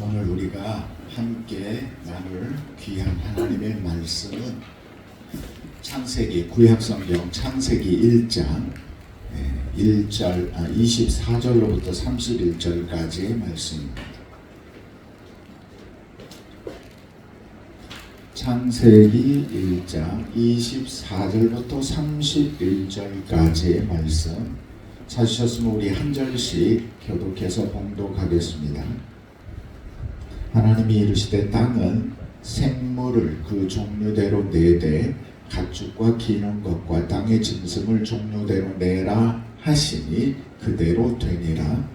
오늘 우리가 함께 나눌 귀한 하나님의 말씀은 창세기, 구약성경 창세기 1장 24절로부터 31절까지의 말씀입니다. 창세기 1장 24절부터 31절까지의 말씀 찾으셨으면 우리 한 절씩 교독해서 봉독하겠습니다. 하나님이 이르시되 땅은 생물을 그 종류대로 내되 가축과 기는 것과 땅의 짐승을 종류대로 내라 하시니 그대로 되니라.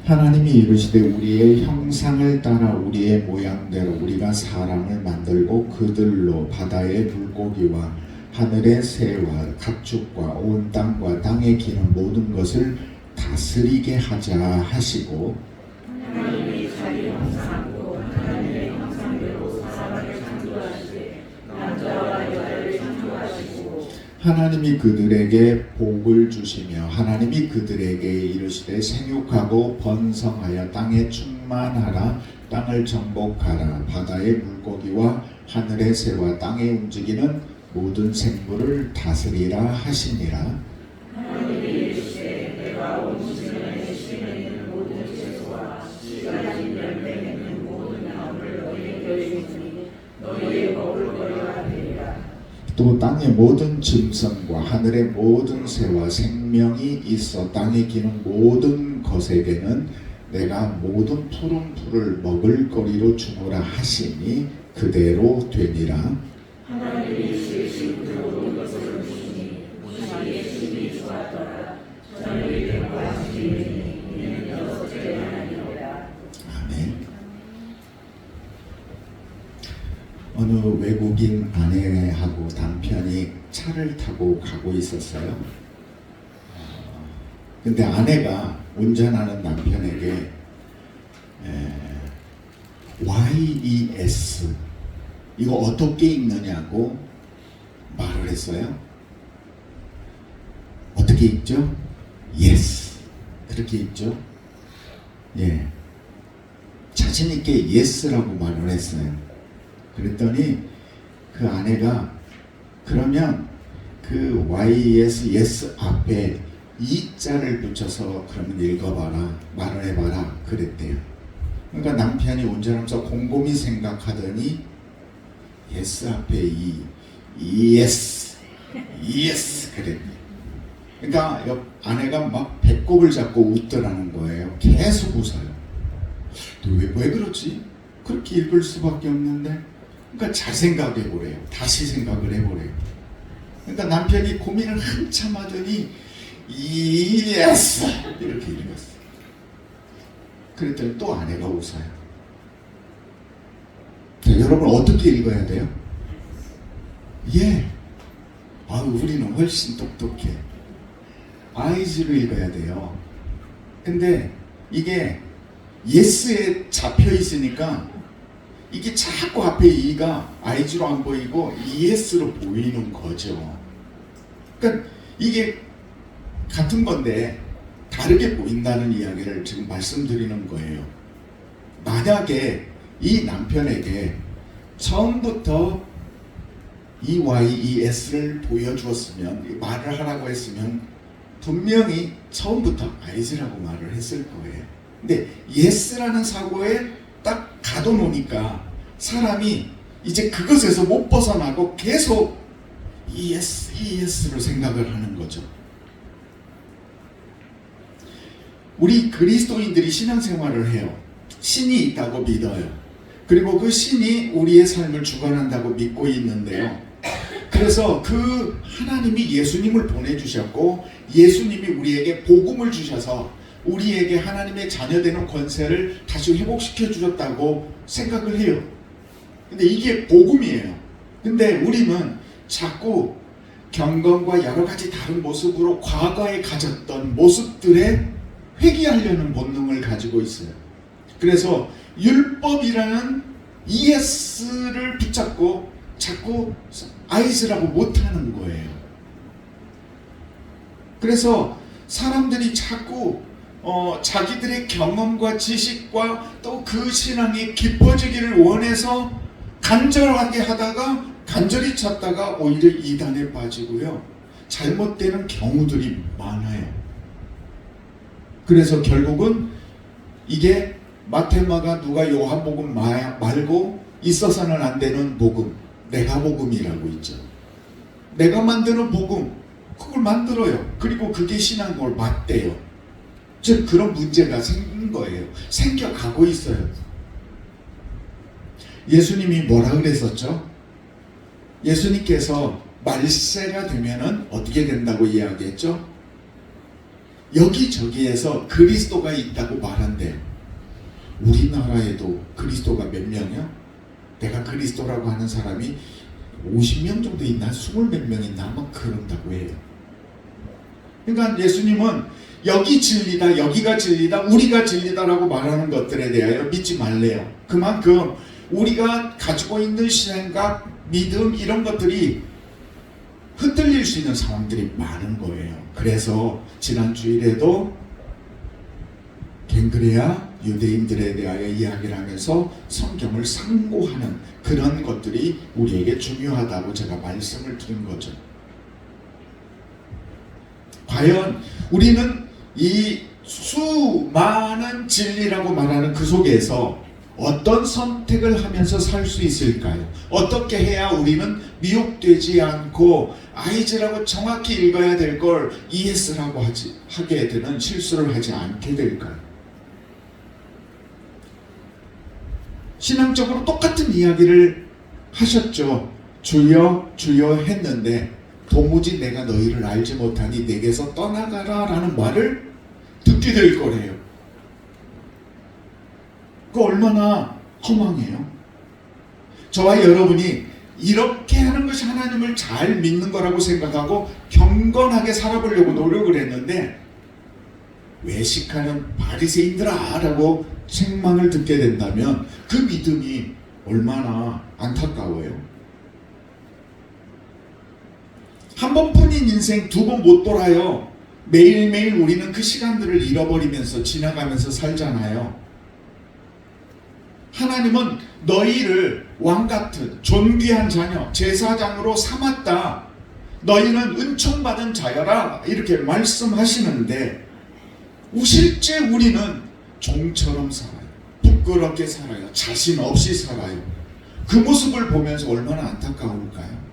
하나님이 이르시되 우리의 형상을 따라 우리의 모양대로 우리가 사람을 만들고 그들로 바다의 물고기와 하늘의 새와 가축과 온 땅과 땅에 기는 모든 것을 다스리게 하자 하시고, 하나님이 자기 형상으로 하나님의 형상대로 사람을 창조하시되 남자와 여자를 창조하시고, 하나님이 그들에게 복을 주시며 하나님이 그들에게 이르시되 생육하고 번성하여 땅에 충만하라. 땅을 정복하라. 바다의 물고기와 하늘의 새와 땅에 움직이는 모든 생물을 다스리라 하시니라. 하나님이 이르시되 내가 온 지면에 심에 있는 모든 채소와 씨 가진 열매 맺는 모든 나무를 너희에게 주니 너희의 먹을 거리가 되리라. 또 땅의 모든 짐승과 하늘의 모든 새와 생명이 있어 땅에 기는 모든 것에게는 내가 모든 푸른 풀을 먹을 거리로 주노라 하시니 그대로 되니라. 하나님이 지으신 그 모든 것을 보시니 자기의 심히 좋았더라. 저녁이 되고 지으니 이는 여섯째 하나님이라. 아멘. 어느 외국인 아내하고 남편이 차를 타고 가고 있었어요. 근데 아내가 운전하는 남편에게 YES 이거 어떻게 읽느냐고 말을 했어요. 어떻게 읽죠? Yes 그렇게 읽죠. 예, 자신 있게 Yes라고 말을 했어요. 그랬더니 그 아내가 그러면 그 YES yes 앞에 이자를 붙여서 그러면 읽어봐라, 말을 해봐라 그랬대요. 그러니까 남편이 운전하면서 곰곰이 생각하더니 yes 앞에 yes 그랬대요. 그러니까 아내가 막 배꼽을 잡고 웃더라는 거예요. 계속 웃어요. 왜 그렇지? 그렇게 읽을 수밖에 없는데. 그러니까 잘 생각해보래요. 다시 생각을 해보래요. 그러니까 남편이 고민을 한참 하더니 yes 이렇게 읽었어요. 그랬더니 또 아내가 웃어요. 자, 여러분 어떻게 읽어야 돼요? 예. 우리는 훨씬 똑똑해. Ies로 읽어야 돼요. 근데 이게 yes에 잡혀 있으니까 이게 자꾸 앞에 E가 Ies로 안 보이고 ES로 보이는 거죠. 그러니까 이게 같은 건데 다르게 보인다는 이야기를 지금 말씀드리는 거예요. 만약에 이 남편에게 처음부터 YES를 보여주었으면, 말을 하라고 했으면 분명히 처음부터 Ies라고 말을 했을 거예요. 근데 Yes라는 사고에 딱 가둬놓으니까 사람이 이제 그것에서 못 벗어나고 계속 ES로 생각을 하는 거죠. 우리 그리스도인들이 신앙생활을 해요. 신이 있다고 믿어요. 그리고 그 신이 우리의 삶을 주관한다고 믿고 있는데요. 그래서 그 하나님이 예수님을 보내주셨고 예수님이 우리에게 복음을 주셔서 우리에게 하나님의 자녀되는 권세를 다시 회복시켜 주셨다고 생각을 해요. 근데 이게 복음이에요. 근데 우리는 자꾸 경건과 여러 가지 다른 모습으로 과거에 가졌던 모습들에 회귀하려는 본능을 가지고 있어요. 그래서 율법이라는 ES를 붙잡고 자꾸 아이즈라고 못하는 거예요. 그래서 사람들이 자꾸 자기들의 경험과 지식과 또 그 신앙이 깊어지기를 원해서 간절하게 하다가 간절히 찾다가 오히려 이단에 빠지고요. 잘못되는 경우들이 많아요. 그래서 결국은 이게 마테마가 누가 요한복음 말고 있어서는 안 되는 복음, 내가 복음이라고 있죠. 내가 만드는 복음, 그걸 만들어요. 그리고 그게 신앙을 맞대요. 즉 그런 문제가 생긴 거예요. 생겨가고 있어요. 예수님이 뭐라 그랬었죠? 예수님께서 말세가 되면은 어떻게 된다고 이야기했죠? 여기저기에서 그리스도가 있다고 말한대요. 우리나라에도 그리스도가 몇 명이요? 내가 그리스도라고 하는 사람이 50명 정도 있나? 20몇 명 있나? 아마 그런다고 해요. 그러니까 예수님은 여기 진리다, 여기가 진리다, 우리가 진리다라고 말하는 것들에 대하여 믿지 말래요. 그만큼 우리가 가지고 있는 신앙과 믿음 이런 것들이 흔들릴 수 있는 상황들이 많은 거예요. 그래서 지난 주일에도 갱그레아 유대인들에 대하여 이야기를 하면서 성경을 상고하는 그런 것들이 우리에게 중요하다고 제가 말씀을 드린 거죠. 과연 우리는 이 수많은 진리라고 말하는 그 속에서 어떤 선택을 하면서 살 수 있을까요? 어떻게 해야 우리는 미혹되지 않고 아이즈라고 정확히 읽어야 될 걸 ES라고 하게 되는 실수를 하지 않게 될까요? 신앙적으로 똑같은 이야기를 하셨죠. 주여 주여 했는데 도무지 내가 너희를 알지 못하니 내게서 떠나가라 라는 말을 듣게 될 거래요. 그 얼마나 허망해요. 저와 여러분이 이렇게 하는 것이 하나님을 잘 믿는 거라고 생각하고 경건하게 살아보려고 노력을 했는데 외식하는 바리새인들아 라고 책망을 듣게 된다면 그 믿음이 얼마나 안타까워요. 한 번뿐인 인생 두 번 못 돌아요. 매일매일 우리는 그 시간들을 잃어버리면서 지나가면서 살잖아요. 하나님은 너희를 왕같은 존귀한 자녀, 제사장으로 삼았다. 너희는 은총받은 자여라. 이렇게 말씀하시는데 실제 우리는 종처럼 살아요. 부끄럽게 살아요. 자신 없이 살아요. 그 모습을 보면서 얼마나 안타까울까요?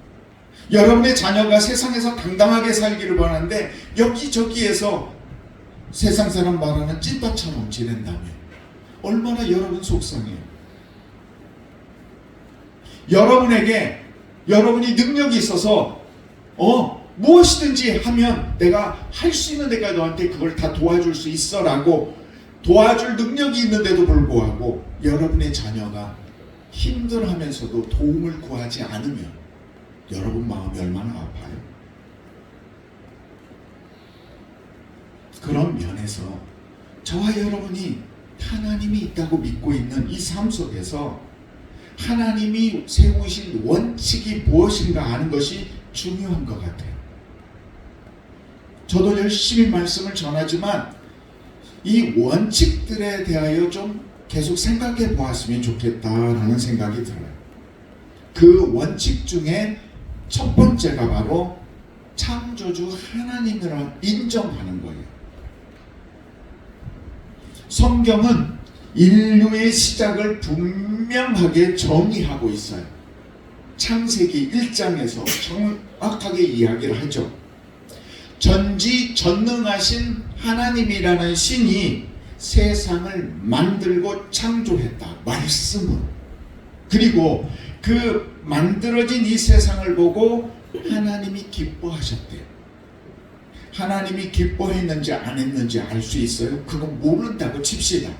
여러분의 자녀가 세상에서 당당하게 살기를 바라는데 여기저기에서 세상 사람 말하는 찐따처럼 지낸다면 얼마나 여러분 속상해요. 여러분에게 여러분이 능력이 있어서 무엇이든지 하면 내가 할 수 있는 데가 너한테 그걸 다 도와줄 수 있어 라고 도와줄 능력이 있는데도 불구하고 여러분의 자녀가 힘들어하면서도 도움을 구하지 않으면 여러분 마음이 얼마나 아파요. 그런 면에서 저와 여러분이 하나님이 있다고 믿고 있는 이 삶 속에서 하나님이 세우신 원칙이 무엇인가 아는 것이 중요한 것 같아요. 저도 열심히 말씀을 전하지만 이 원칙들에 대하여 좀 계속 생각해 보았으면 좋겠다라는 생각이 들어요. 그 원칙 중에 첫 번째가 바로 창조주 하나님이라 인정하는 거예요. 성경은 인류의 시작을 분명하게 정의하고 있어요. 창세기 1장에서 정확하게 이야기를 하죠. 전지전능하신 하나님이라는 신이 세상을 만들고 창조했다. 말씀으로. 그리고 그 만들어진 이 세상을 보고 하나님이 기뻐하셨대요. 하나님이 기뻐했는지 안 했는지 알 수 있어요? 그건 모른다고 칩시다.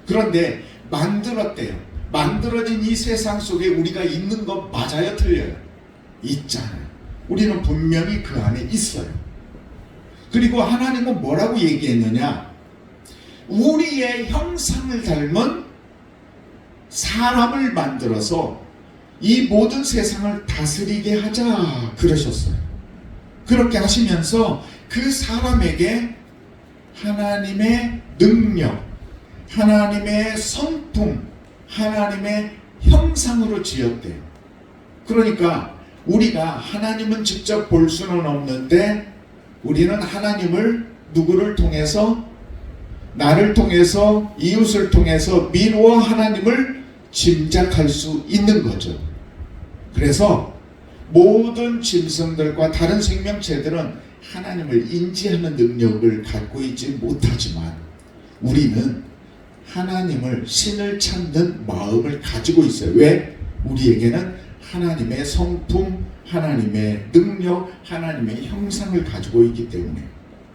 그런데 만들었대요. 만들어진 이 세상 속에 우리가 있는 것 맞아요? 틀려요? 있잖아요. 우리는 분명히 그 안에 있어요. 그리고 하나님은 뭐라고 얘기했느냐? 우리의 형상을 닮은 사람을 만들어서 이 모든 세상을 다스리게 하자 그러셨어요. 그렇게 하시면서 그 사람에게 하나님의 능력, 하나님의 성품, 하나님의 형상으로 지었대요. 그러니까 우리가 하나님은 직접 볼 수는 없는데 우리는 하나님을 누구를 통해서? 나를 통해서, 이웃을 통해서 미루어 하나님을 짐작할 수 있는 거죠. 그래서 모든 짐승들과 다른 생명체들은 하나님을 인지하는 능력을 갖고 있지 못하지만 우리는 하나님을, 신을 찾는 마음을 가지고 있어요. 왜? 우리에게는 하나님의 성품, 하나님의 능력, 하나님의 형상을 가지고 있기 때문에.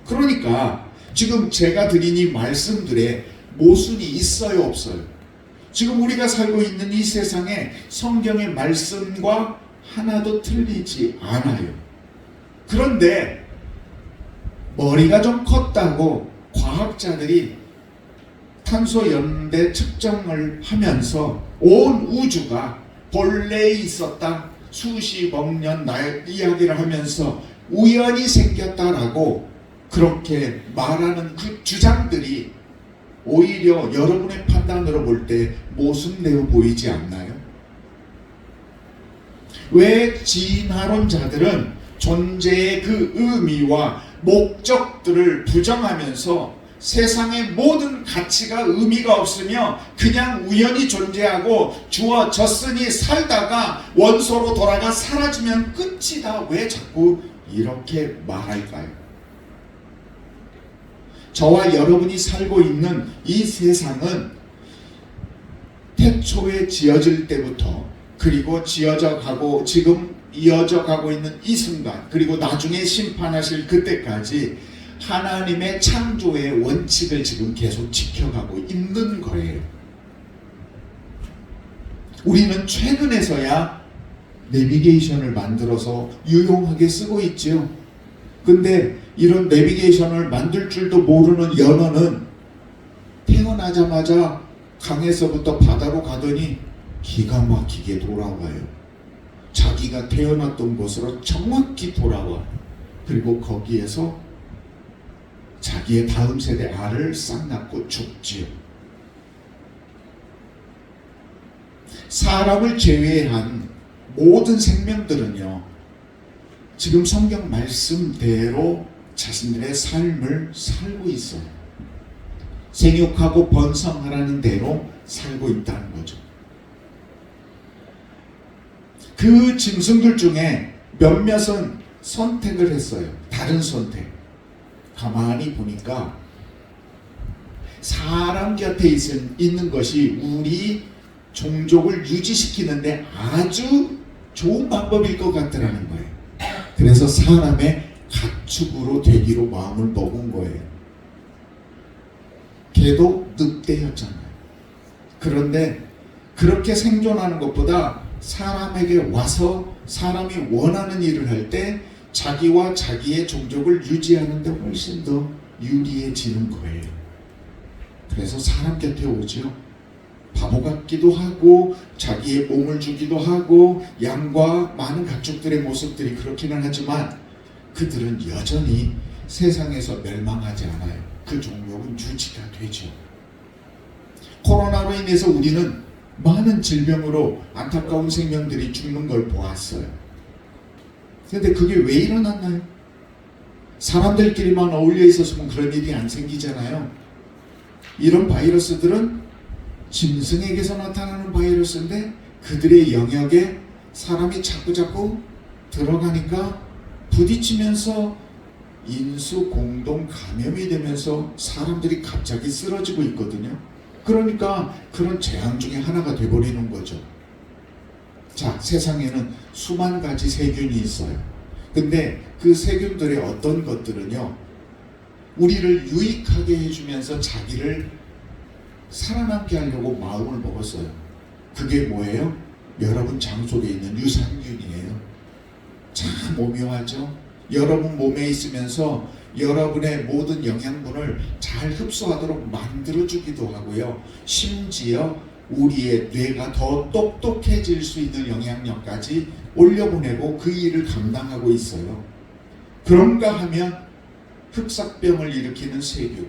그러니까 지금 제가 드린 이 말씀들에 모순이 있어요, 없어요? 지금 우리가 살고 있는 이 세상에 성경의 말씀과 하나도 틀리지 않아요. 그런데 머리가 좀 컸다고 과학자들이 탄소 연대 측정을 하면서 온 우주가 본래 있었다, 수십억 년 이야기를 하면서 우연히 생겼다라고 그렇게 말하는 그 주장들이 오히려 여러분의 판단으로 볼 때 모순되어 보이지 않나요? 왜 진화론자들은 존재의 그 의미와 목적들을 부정하면서 세상의 모든 가치가 의미가 없으며 그냥 우연히 존재하고 주어졌으니 살다가 원소로 돌아가 사라지면 끝이다, 왜 자꾸 이렇게 말할까요? 저와 여러분이 살고 있는 이 세상은 태초에 지어질 때부터 그리고 지어져 가고 지금 이어져 가고 있는 이 순간 그리고 나중에 심판하실 그때까지 하나님의 창조의 원칙을 지금 계속 지켜가고 있는 거예요. 우리는 최근에서야 내비게이션을 만들어서 유용하게 쓰고 있죠. 근데 이런 내비게이션을 만들 줄도 모르는 연어는 태어나자마자 강에서부터 바다로 가더니 기가 막히게 돌아와요. 자기가 태어났던 곳으로 정확히 돌아와. 그리고 거기에서 자기의 다음 세대 알을 싹 낳고 죽지요. 사람을 제외한 모든 생명들은요, 지금 성경 말씀대로 자신들의 삶을 살고 있어요. 생육하고 번성하라는 대로 살고 있다는 거죠. 그 짐승들 중에 몇몇은 선택을 했어요. 다른 선택. 가만히 보니까 사람 곁에 있는 것이 우리 종족을 유지시키는데 아주 좋은 방법일 것 같더라는 거예요. 그래서 사람의 가축으로 되기로 마음을 먹은 거예요. 걔도 늑대였잖아요. 그런데 그렇게 생존하는 것보다 사람에게 와서 사람이 원하는 일을 할 때 자기와 자기의 종족을 유지하는 데 훨씬 더 유리해지는 거예요. 그래서 사람 곁에 오죠. 바보 같기도 하고 자기의 몸을 주기도 하고 양과 많은 가축들의 모습들이 그렇기는 하지만 그들은 여전히 세상에서 멸망하지 않아요. 그 종족은 유지가 되죠. 코로나로 인해서 우리는 많은 질병으로 안타까운 생명들이 죽는 걸 보았어요. 근데 그게 왜 일어났나요? 사람들끼리만 어울려 있었으면 그런 일이 안 생기잖아요. 이런 바이러스들은 짐승에게서 나타나는 바이러스인데 그들의 영역에 사람이 자꾸 들어가니까 부딪히면서 인수 공동 감염이 되면서 사람들이 갑자기 쓰러지고 있거든요. 그러니까 그런 재앙 중에 하나가 돼버리는 거죠. 자, 세상에는 수만 가지 세균이 있어요. 근데 그 세균들의 어떤 것들은요, 우리를 유익하게 해주면서 자기를 살아남게 하려고 마음을 먹었어요. 그게 뭐예요? 여러분 장 속에 있는 유산균이에요. 참 오묘하죠? 여러분 몸에 있으면서 여러분의 모든 영양분을 잘 흡수하도록 만들어주기도 하고요. 심지어 우리의 뇌가 더 똑똑해질 수 있는 영향력까지 올려보내고 그 일을 감당하고 있어요. 그런가 하면 흑사병을 일으키는 세균,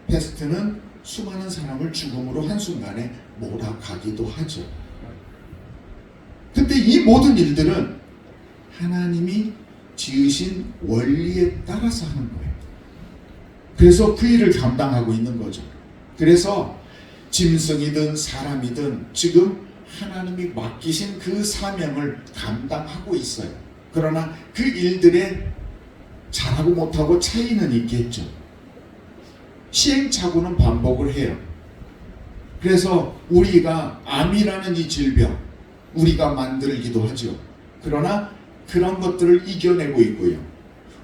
패스트는 수많은 사람을 죽음으로 한순간에 몰아가기도 하죠. 근데 이 모든 일들은 하나님이 지으신 원리에 따라서 하는 거예요. 그래서 그 일을 감당하고 있는 거죠. 그래서 짐승이든 사람이든 지금 하나님이 맡기신 그 사명을 감당하고 있어요. 그러나 그 일들에 잘하고 못하고 차이는 있겠죠. 시행착오는 반복을 해요. 그래서 우리가 암이라는 이 질병 우리가 만들기도 하죠. 그러나 그런 것들을 이겨내고 있고요.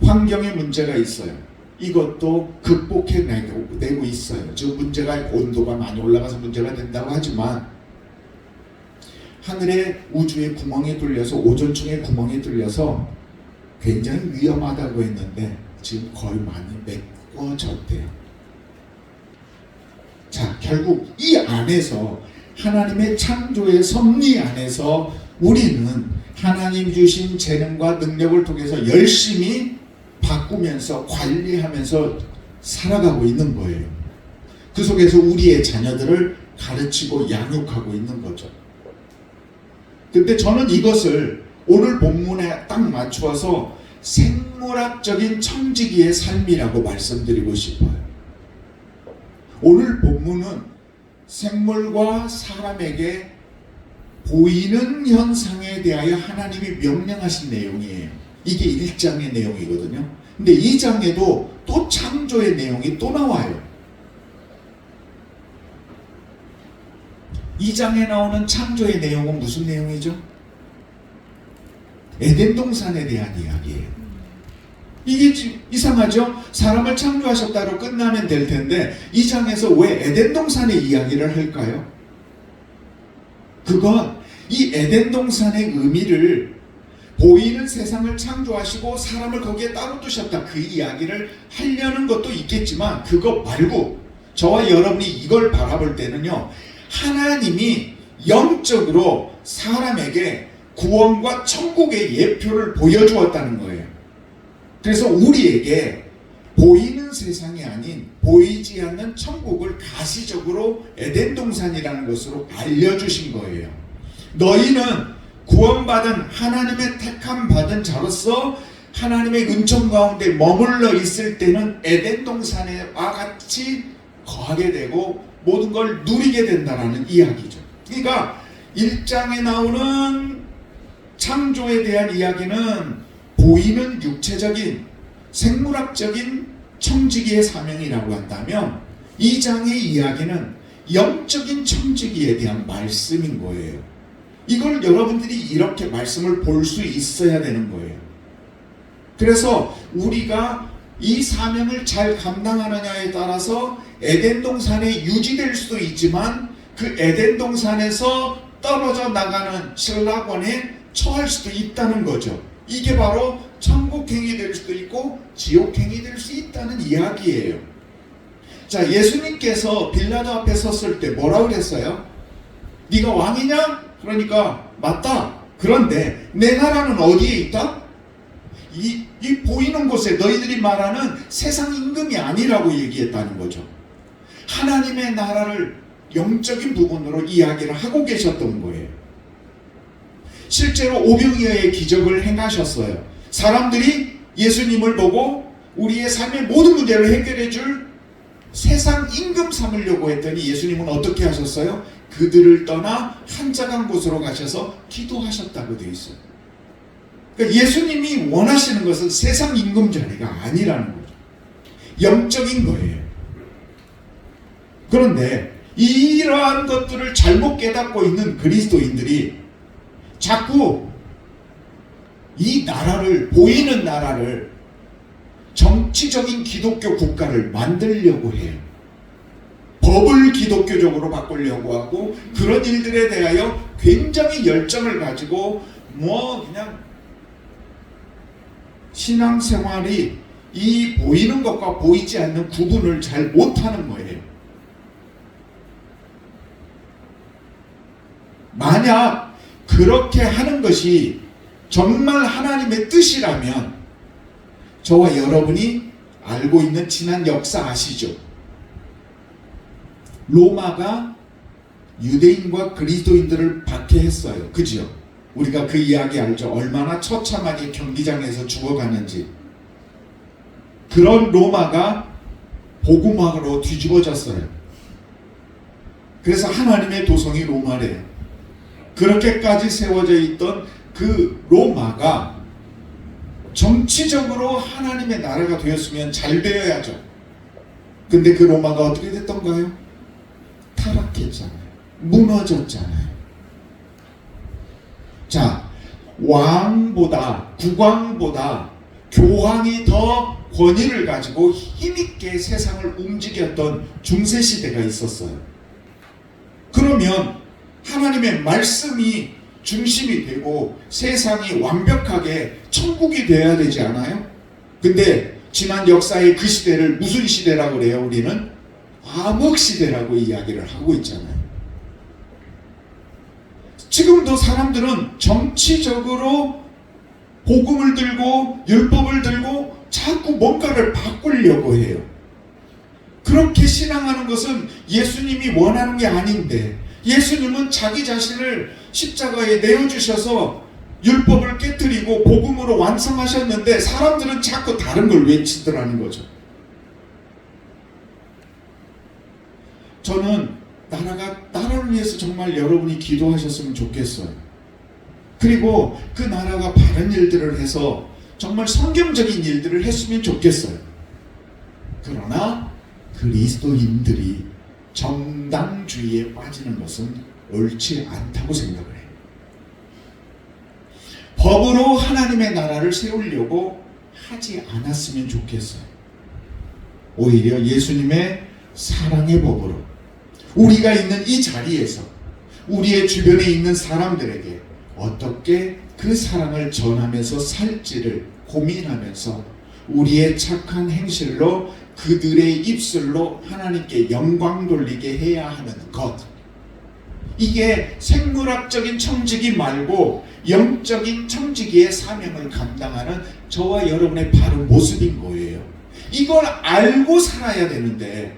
환경에 문제가 있어요. 이것도 극복해내고 있어요. 즉 문제가 온도가 많이 올라가서 문제가 된다고 하지만 하늘에 우주의 구멍이 뚫려서 오존층의 구멍이 뚫려서 굉장히 위험하다고 했는데 지금 거의 많이 메꿔졌대요. 자, 결국 이 안에서 하나님의 창조의 섭리 안에서 우리는 하나님 주신 재능과 능력을 통해서 열심히 바꾸면서 관리하면서 살아가고 있는 거예요. 그 속에서 우리의 자녀들을 가르치고 양육하고 있는 거죠. 근데 저는 이것을 오늘 본문에 딱 맞추어서 생물학적인 청지기의 삶이라고 말씀드리고 싶어요. 오늘 본문은 생물과 사람에게 보이는 현상에 대하여 하나님이 명령하신 내용이에요. 이게 1장의 내용이거든요. 근데 2장에도 또 창조의 내용이 또 나와요. 2장에 나오는 창조의 내용은 무슨 내용이죠? 에덴 동산에 대한 이야기예요. 이게 이상하죠? 사람을 창조하셨다로 끝나면 될 텐데 2장에서 왜 에덴 동산의 이야기를 할까요? 그건 이 에덴 동산의 의미를 보이는 세상을 창조하시고 사람을 거기에 따로 두셨다 그 이야기를 하려는 것도 있겠지만 그것 말고 저와 여러분이 이걸 바라볼 때는요, 하나님이 영적으로 사람에게 구원과 천국의 예표를 보여주었다는 거예요. 그래서 우리에게 보이는 세상이 아닌 보이지 않는 천국을 가시적으로 에덴 동산이라는 것으로 알려주신 거예요. 너희는 구원받은 하나님의 택함 받은 자로서 하나님의 은총 가운데 머물러 있을 때는 에덴 동산과 같이 거하게 되고 모든 걸 누리게 된다는 이야기죠. 그러니까 1장에 나오는 창조에 대한 이야기는 보이는 육체적인 생물학적인 청지기의 사명이라고 한다면 2장의 이야기는 영적인 청지기에 대한 말씀인 거예요. 이걸 여러분들이 이렇게 말씀을 볼 수 있어야 되는 거예요. 그래서 우리가 이 사명을 잘 감당하느냐에 따라서 에덴 동산에 유지될 수도 있지만 그 에덴 동산에서 떨어져 나가는 신라권에 처할 수도 있다는 거죠. 이게 바로 천국행이 될 수도 있고 지옥행이 될 수 있다는 이야기예요. 자, 예수님께서 빌라도 앞에 섰을 때 뭐라고 그랬어요? 네가 왕이냐? 그러니까 맞다. 그런데 내 나라는 어디에 있다? 이 보이는 곳에 너희들이 말하는 세상 임금이 아니라고 얘기했다는 거죠. 하나님의 나라를 영적인 부분으로 이야기를 하고 계셨던 거예요. 실제로 오병이어의 기적을 행하셨어요. 사람들이 예수님을 보고 우리의 삶의 모든 문제를 해결해 줄 세상 임금 삼으려고 했더니 예수님은 어떻게 하셨어요? 그들을 떠나 한적한 곳으로 가셔서 기도하셨다고 되어 있어요. 그러니까 예수님이 원하시는 것은 세상 임금 자리가 아니라는 거죠. 영적인 거예요. 그런데 이러한 것들을 잘못 깨닫고 있는 그리스도인들이 자꾸 이 나라를, 보이는 나라를 정치적인 기독교 국가를 만들려고 해요. 법을 기독교적으로 바꾸려고 하고 그런 일들에 대하여 굉장히 열정을 가지고 그냥 신앙생활이 이 보이는 것과 보이지 않는 구분을 잘 못하는 거예요. 만약 그렇게 하는 것이 정말 하나님의 뜻이라면 저와 여러분이 알고 있는 지난 역사 아시죠? 로마가 유대인과 그리스도인들을 박해했어요. 그죠? 우리가 그 이야기 알죠? 얼마나 처참하게 경기장에서 죽어가는지. 그런 로마가 복음화로 뒤집어졌어요. 그래서 하나님의 도성이 로마래요. 그렇게까지 세워져 있던 그 로마가 정치적으로 하나님의 나라가 되었으면 잘 되어야죠. 근데 그 로마가 어떻게 됐던가요? 타락했잖아요. 무너졌잖아요. 자, 왕보다, 국왕보다 교황이 더 권위를 가지고 힘있게 세상을 움직였던 중세시대가 있었어요. 그러면 하나님의 말씀이 중심이 되고 세상이 완벽하게 천국이 되어야 되지 않아요? 근데 지난 역사의 그 시대를 무슨 시대라고 그래요? 우리는 암흑시대라고 이야기를 하고 있잖아요. 지금도 사람들은 정치적으로 복음을 들고 율법을 들고 자꾸 뭔가를 바꾸려고 해요. 그렇게 신앙하는 것은 예수님이 원하는 게 아닌데, 예수님은 자기 자신을 십자가에 내어주셔서 율법을 깨뜨리고 복음으로 완성하셨는데 사람들은 자꾸 다른 걸 외치더라는 거죠. 저는 나라를 위해서 정말 여러분이 기도하셨으면 좋겠어요. 그리고 그 나라가 바른 일들을 해서 정말 성경적인 일들을 했으면 좋겠어요. 그러나 그리스도인들이 정당주의에 빠지는 것은 옳지 않다고 생각을 해요. 법으로 하나님의 나라를 세우려고 하지 않았으면 좋겠어요. 오히려 예수님의 사랑의 법으로 우리가 있는 이 자리에서 우리의 주변에 있는 사람들에게 어떻게 그 사랑을 전하면서 살지를 고민하면서 우리의 착한 행실로 그들의 입술로 하나님께 영광 돌리게 해야 하는 것, 이게 생물학적인 청지기 말고 영적인 청지기의 사명을 감당하는 저와 여러분의 바른 모습인 거예요. 이걸 알고 살아야 되는데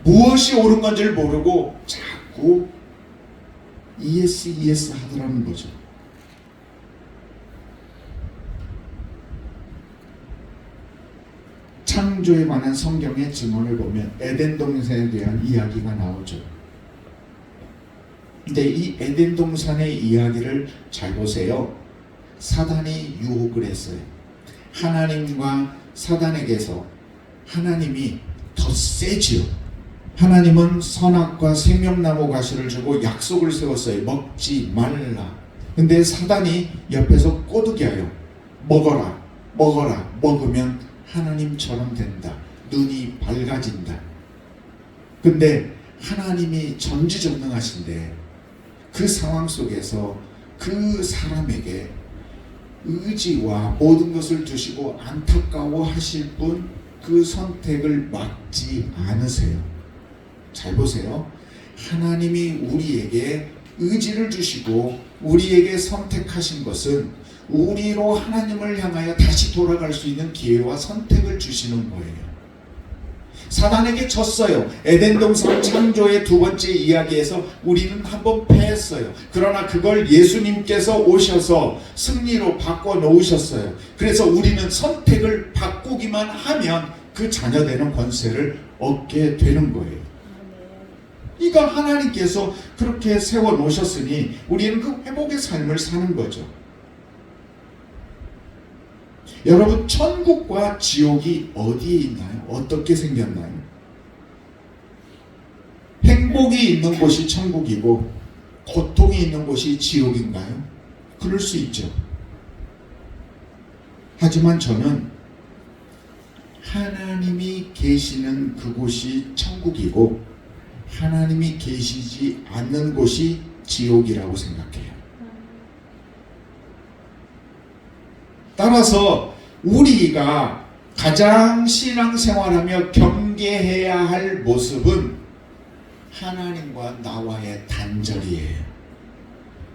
무엇이 옳은 건지를 모르고 자꾸 ES 하더라는 거죠. 창조에 관한 성경의 증언을 보면 에덴 동산에 대한 이야기가 나오죠. 근데 이 에덴 동산의 이야기를 잘 보세요. 사단이 유혹을 했어요. 하나님과 사단에게서 하나님이 더 세지요. 하나님은 선악과 생명나무 가시를 주고 약속을 세웠어요. 먹지 말라. 근데 사단이 옆에서 꼬드겨요. 먹어라, 먹어라. 먹으면 하나님처럼 된다. 눈이 밝아진다. 근데 하나님이 전지전능하신데 그 상황 속에서 그 사람에게 의지와 모든 것을 두시고 안타까워 하실 분, 그 선택을 막지 않으세요. 잘 보세요. 하나님이 우리에게 의지를 주시고 우리에게 선택하신 것은 우리로 하나님을 향하여 다시 돌아갈 수 있는 기회와 선택을 주시는 거예요. 사단에게 졌어요. 에덴 동산 창조의 두 번째 이야기에서 우리는 한번 패했어요. 그러나 그걸 예수님께서 오셔서 승리로 바꿔 놓으셨어요. 그래서 우리는 선택을 바꾸기만 하면 그 자녀되는 권세를 얻게 되는 거예요. 이거 하나님께서 그렇게 세워 놓으셨으니 우리는 그 회복의 삶을 사는 거죠. 여러분, 천국과 지옥이 어디에 있나요? 어떻게 생겼나요? 행복이 있는 곳이 천국이고 고통이 있는 곳이 지옥인가요? 그럴 수 있죠. 하지만 저는 하나님이 계시는 그곳이 천국이고 하나님이 계시지 않는 곳이 지옥이라고 생각해요. 따라서 우리가 가장 신앙생활하며 경계해야 할 모습은 하나님과 나와의 단절이에요.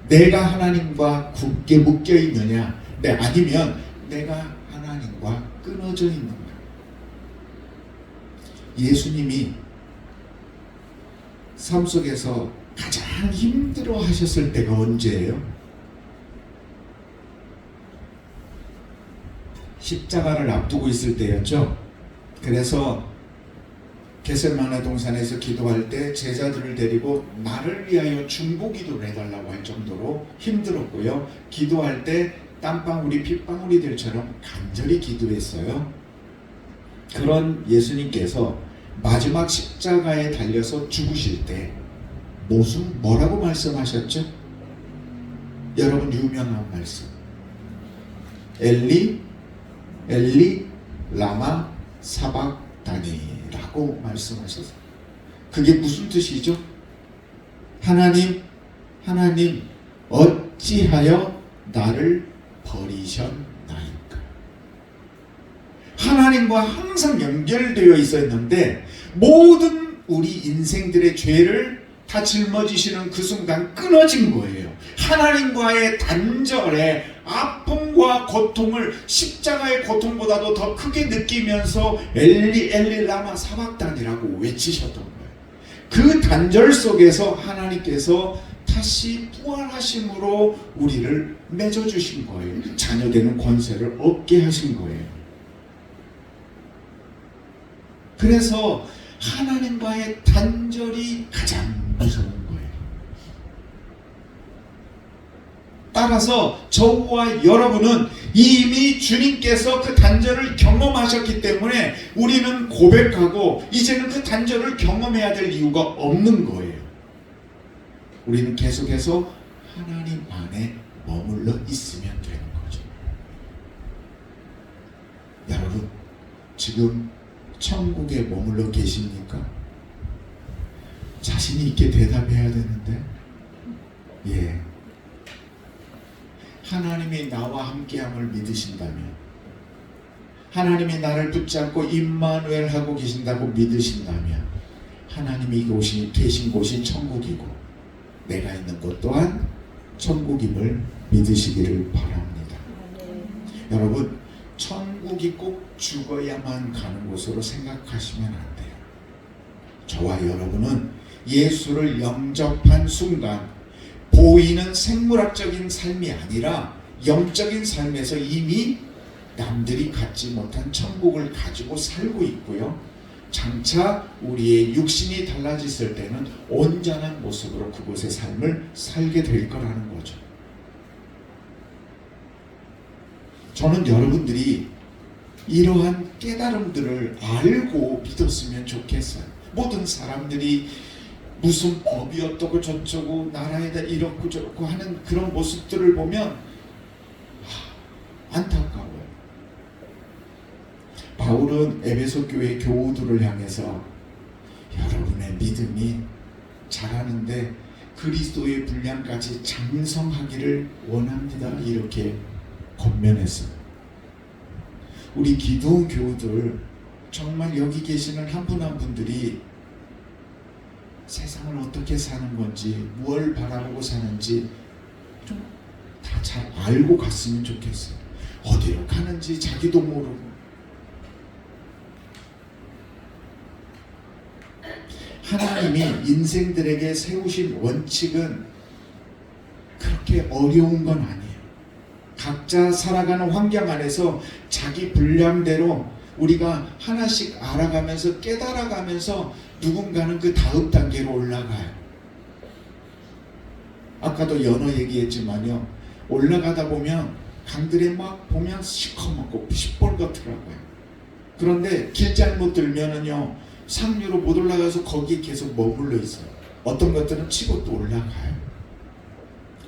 내가 하나님과 굳게 묶여 있느냐, 네, 아니면 내가 하나님과 끊어져 있는가. 예수님이 삶 속에서 가장 힘들어 하셨을 때가 언제예요? 십자가를 앞두고 있을 때였죠. 그래서 겟세마네 동산에서 기도할 때 제자들을 데리고 나를 위하여 중보기도를 해달라고 할 정도로 힘들었고요. 기도할 때 땀방울이 핏방울이들처럼 간절히 기도했어요. 그런 예수님께서 마지막 십자가에 달려서 죽으실 때 뭐라고 말씀하셨죠? 여러분 유명한 말씀, 엘리 엘리 라마 사박다니라고 말씀하셨어요. 그게 무슨 뜻이죠? 하나님 어찌하여 나를 버리셨나이까. 하나님과 항상 연결되어 있었는데 모든 우리 인생들의 죄를 다 짊어지시는 그 순간 끊어진 거예요. 하나님과의 단절에 아픔과 고통을 십자가의 고통보다도 더 크게 느끼면서 엘리 엘리 라마 사박단이라고 외치셨던 거예요. 그 단절 속에서 하나님께서 다시 부활하심으로 우리를 맺어주신 거예요. 자녀되는 권세를 얻게 하신 거예요. 그래서 하나님과의 단절이 가장 무서운 거예요. 따라서 저와 여러분은 이미 주님께서 그 단절을 경험하셨기 때문에 우리는 고백하고 이제는 그 단절을 경험해야 될 이유가 없는 거예요. 우리는 계속해서 하나님 안에 머물러 있으면 되는 거죠. 여러분, 지금 천국에 머물러 계십니까? 자신이 있게 대답해야 되는데, 예. 하나님이 나와 함께함을 믿으신다면, 하나님이 나를 붙잡고 임마누엘 하고 계신다고 믿으신다면, 하나님이 계신 곳이 천국이고 내가 있는 곳 또한 천국임을 믿으시기를 바랍니다. 여러분, 천국이 꼭 죽어야만 가는 곳으로 생각하시면 안 돼요. 저와 여러분은 예수를 영접한 순간 보이는 생물학적인 삶이 아니라 영적인 삶에서 이미 남들이 갖지 못한 천국을 가지고 살고 있고요. 장차 우리의 육신이 달라졌을 때는 온전한 모습으로 그곳의 삶을 살게 될 거라는 거죠. 저는 여러분들이 이러한 깨달음들을 알고 믿었으면 좋겠어요. 모든 사람들이 무슨 법이 어떻고 저쩌고 나라에다 이렇고 저렇고 하는 그런 모습들을 보면 안타까워요. 바울은 에베소 교회 교우들을 향해서 여러분의 믿음이 자라는데 그리스도의 분량까지 장성하기를 원합니다. 이렇게 권면했어요. 우리 기도원 교우들, 정말 여기 계시는 한 분 한 분들이 세상을 어떻게 사는 건지, 무엇을 바라보고 사는지 좀 다 잘 알고 갔으면 좋겠어요. 어디로 가는지 자기도 모르고. 하나님이 인생들에게 세우신 원칙은 그렇게 어려운 건 아니에요. 각자 살아가는 환경 안에서 자기 분량대로 우리가 하나씩 알아가면서 깨달아가면서 누군가는 그 다음 단계로 올라가요. 아까도 연어 얘기했지만요, 올라가다 보면 강들에 막 보면 시커멓고 시뻘겋더라고요. 그런데 길 잘못 들면은요, 상류로 못 올라가서 거기에 계속 머물러 있어요. 어떤 것들은 치고 또 올라가요.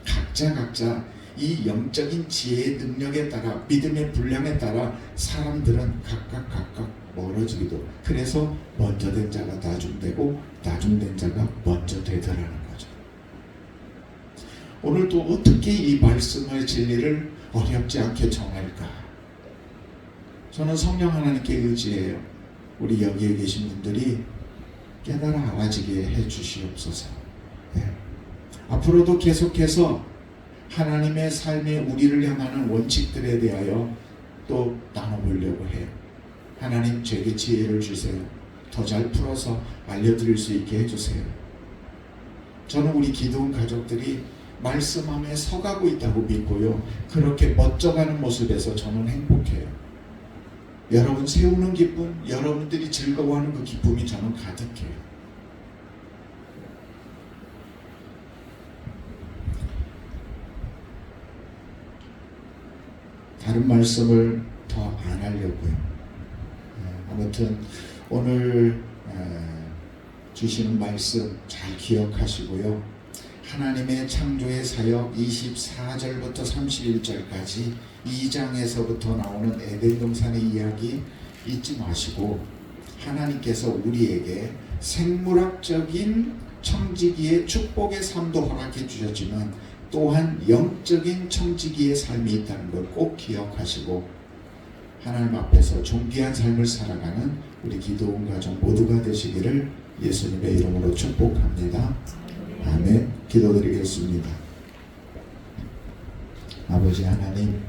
각자 이 영적인 지혜의 능력에 따라, 믿음의 분량에 따라 사람들은 각각 멀어지기도. 그래서 먼저 된 자가 나중되고 나중된 자가 먼저 되더라는 거죠. 오늘 또 어떻게 이 말씀의 진리를 어렵지 않게 정할까? 저는 성령 하나님께 의지해요. 우리 여기에 계신 분들이 깨달아 알아지게 해 주시옵소서. 네. 앞으로도 계속해서 하나님의 삶에 우리를 향하는 원칙들에 대하여 또 나눠보려고 해요. 하나님, 제게 지혜를 주세요. 더 잘 풀어서 알려드릴 수 있게 해주세요. 저는 우리 기도원 가족들이 말씀함에 서가고 있다고 믿고요. 그렇게 멋져가는 모습에서 저는 행복해요. 여러분 세우는 기쁨, 여러분들이 즐거워하는 그 기쁨이 저는 가득해요. 다른 말씀을 더 안 하려고요. 아무튼 오늘 주시는 말씀 잘 기억하시고요. 하나님의 창조의 사역 24절부터 31절까지 2장에서부터 나오는 에덴 동산의 이야기 잊지 마시고, 하나님께서 우리에게 생물학적인 청지기의 축복의 삶도 허락해 주셨지만 또한 영적인 청지기의 삶이 있다는 걸 꼭 기억하시고, 하나님 앞에서 존귀한 삶을 살아가는 우리 기도원 가족 모두가 되시기를 예수님의 이름으로 축복합니다. 아멘. 기도드리겠습니다. 아버지 하나님,